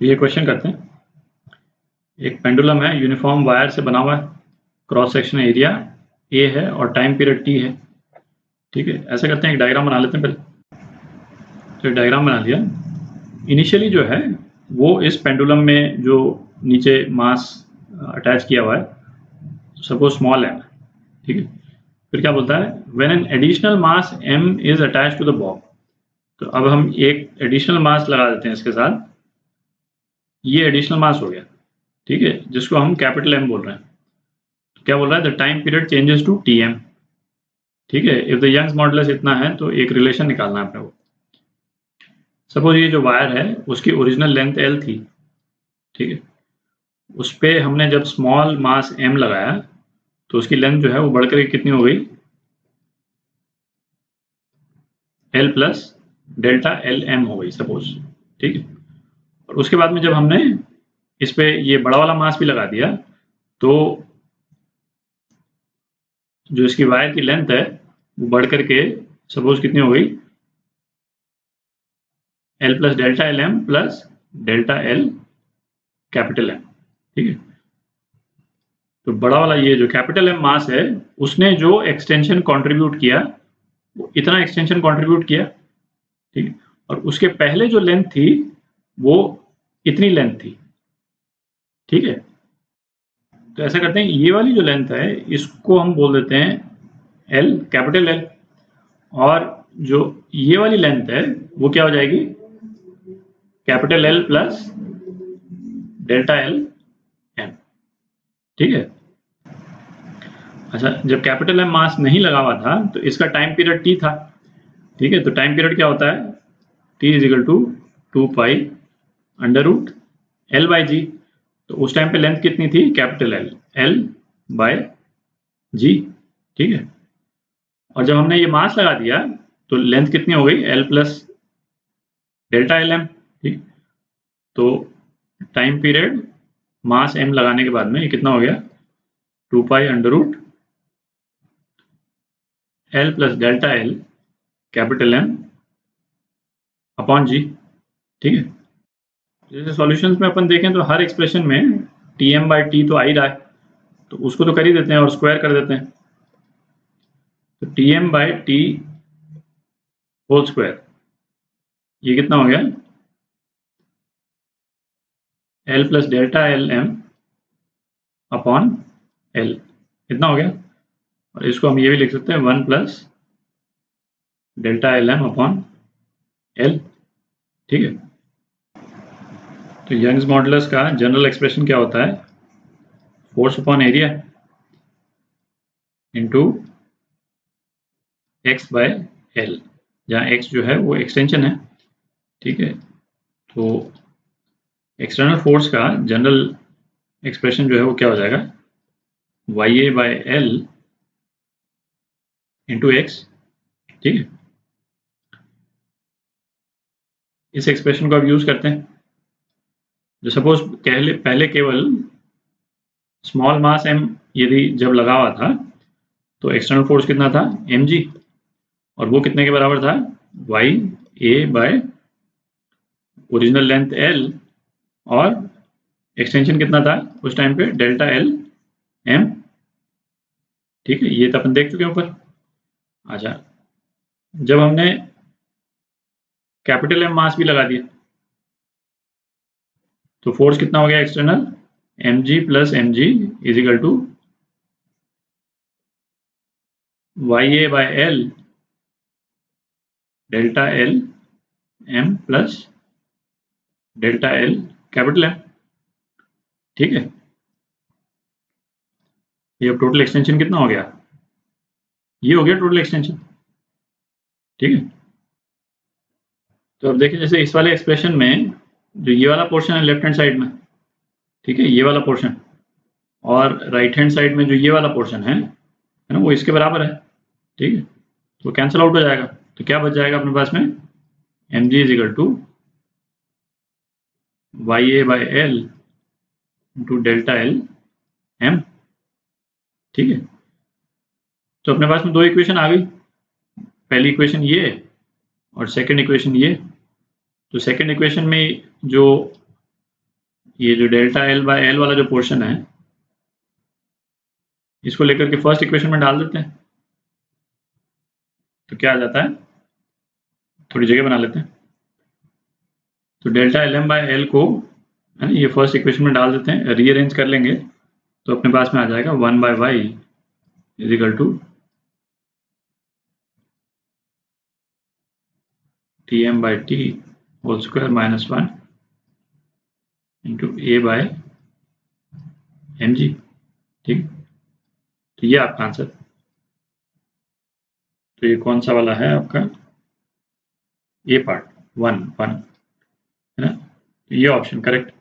तो ये क्वेश्चन करते हैं। एक पेंडुलम है, यूनिफॉर्म वायर से बना हुआ है, क्रॉस सेक्शन एरिया ए है और टाइम पीरियड टी है। ठीक है, ऐसा करते हैं, एक डायग्राम बना लेते हैं पहले। तो डायग्राम बना लिया। इनिशियली जो है वो इस पेंडुलम में जो नीचे मास अटैच किया हुआ है, सपोज स्मॉल m, ठीक है। फिर क्या बोलता है, when an additional mass m is attach to the bob. तो अब हम एक एडिशनल मास लगा देते हैं इसके साथ, ये एडिशनल मास हो गया, ठीक है, जिसको हम कैपिटल M बोल रहे हैं। तो क्या बोल रहा है, the time period changes to Tm। ठीक है, इफ द यंग्स मॉडुलस इतना है तो एक रिलेशन निकालना है अपने को। सपोज ये जो वायर है उसकी ओरिजिनल लेंथ L थी, ठीक है। उस पर हमने जब स्मॉल मास M लगाया तो उसकी लेंथ जो है वो बढ़कर कितनी हो गई, L प्लस डेल्टा LM हो गई सपोज, ठीक है। और उसके बाद में जब हमने इस पे ये बड़ा वाला मास भी लगा दिया तो जो इसकी वायर की लेंथ है वो बढ़ करके सपोज कितनी हो गई, L plus delta LM plus delta L capital M, ठीक है। तो बड़ा वाला ये जो कैपिटल M मास है उसने जो एक्सटेंशन कंट्रीब्यूट किया वो इतना एक्सटेंशन कंट्रीब्यूट किया, ठीक है। और उसके पहले जो लेंथ थी वो इतनी लेंथ थी, ठीक है। तो ऐसा करते हैं, ये वाली जो लेंथ है इसको हम बोल देते हैं L, कैपिटल L, और जो ये वाली लेंथ है वो क्या हो जाएगी, capital L plus delta L M, ठीक है। अच्छा, जब कैपिटल M मास नहीं लगा हुआ था तो इसका टाइम पीरियड T था, ठीक है। तो टाइम पीरियड क्या होता है, T is equal to 2 pi under root L by g. तो उस टाइम पे लेंथ कितनी थी, capital L, L by g, ठीक है। और जब हमने ये मास लगा दिया तो लेंथ कितनी हो गई, L प्लस डेल्टा LM, ठीक। तो टाइम पीरियड मास M लगाने के बाद में ये कितना हो गया, 2 pi under root L plus delta L capital M upon g, ठीक है। जैसे सॉल्यूशंस में अपन देखें तो हर एक्सप्रेशन में Tm बाई टी तो आ ही रहा है, तो उसको तो कर ही देते हैं और स्क्वायर कर देते हैं। तो Tm by T whole square, ये कितना हो गया, L plus delta LM upon L, कितना हो गया। और इसको हम ये भी लिख सकते हैं 1 plus delta LM upon L, ठीक है। तो यंग्स मॉडुलस का जनरल एक्सप्रेशन क्या होता है, force upon area into x by L, जहाँ x जो है वो एक्सटेंशन है, ठीक है। तो एक्सटर्नल फोर्स का जनरल एक्सप्रेशन जो है वो क्या हो जाएगा, YA by L into x, ठीक है। इस एक्सप्रेशन को अब यूज करते हैं। जो सपोज पहले केवल स्मॉल मास M यदि जब लगा हुआ था तो एक्सटर्नल फोर्स कितना था, mg, और वो कितने के बराबर था, YA by original length L और एक्सटेंशन कितना था उस टाइम पे, डेल्टा LM, ठीक है। ये तो अपन देख चुके हैं ऊपर। अच्छा, जब हमने कैपिटल M मास भी लगा दिया तो फोर्स कितना हो गया external, mg plus mg is equal to YA by L delta LM plus delta L capital M, ठीक है। ये अब टोटल एक्सटेंशन कितना हो गया, ये हो गया टोटल एक्सटेंशन, ठीक है। तो अब देखिए, जैसे इस वाले एक्सप्रेशन में जो ये वाला पोर्शन है लेफ्ट हैंड साइड में, ठीक है, ये वाला पोर्शन, और राइट हैंड साइड में जो ये वाला पोर्शन है ना, वो इसके बराबर है, ठीक है। तो कैंसिल आउट हो जाएगा, तो क्या बच जाएगा अपने पास में, mg is equal to YA by L into delta LM, ठीक है। तो अपने पास में दो इक्वेशन आ गई, पहली इक्वेशन ये और सेकंड इक्वेशन ये। तो सेकंड इक्वेशन में जो ये जो डेल्टा एल बाय एल वाला जो पोर्शन है, इसको लेकर के फर्स्ट इक्वेशन में डाल देते हैं, तो क्या आ जाता है, थोड़ी जगह बना लेते हैं। तो delta L M by L को है ना, ये फर्स्ट इक्वेशन में डाल देते हैं, रीअरेंज कर लेंगे तो अपने पास में आ जाएगा 1 by Y is equal to T M by T whole square minus 1 into A by M G. ठीक, तो ये आपका आंसर। तो ये कौन सा वाला है आपका, ये पार्ट 1 1 है ना, तो ये ऑप्शन करेक्ट।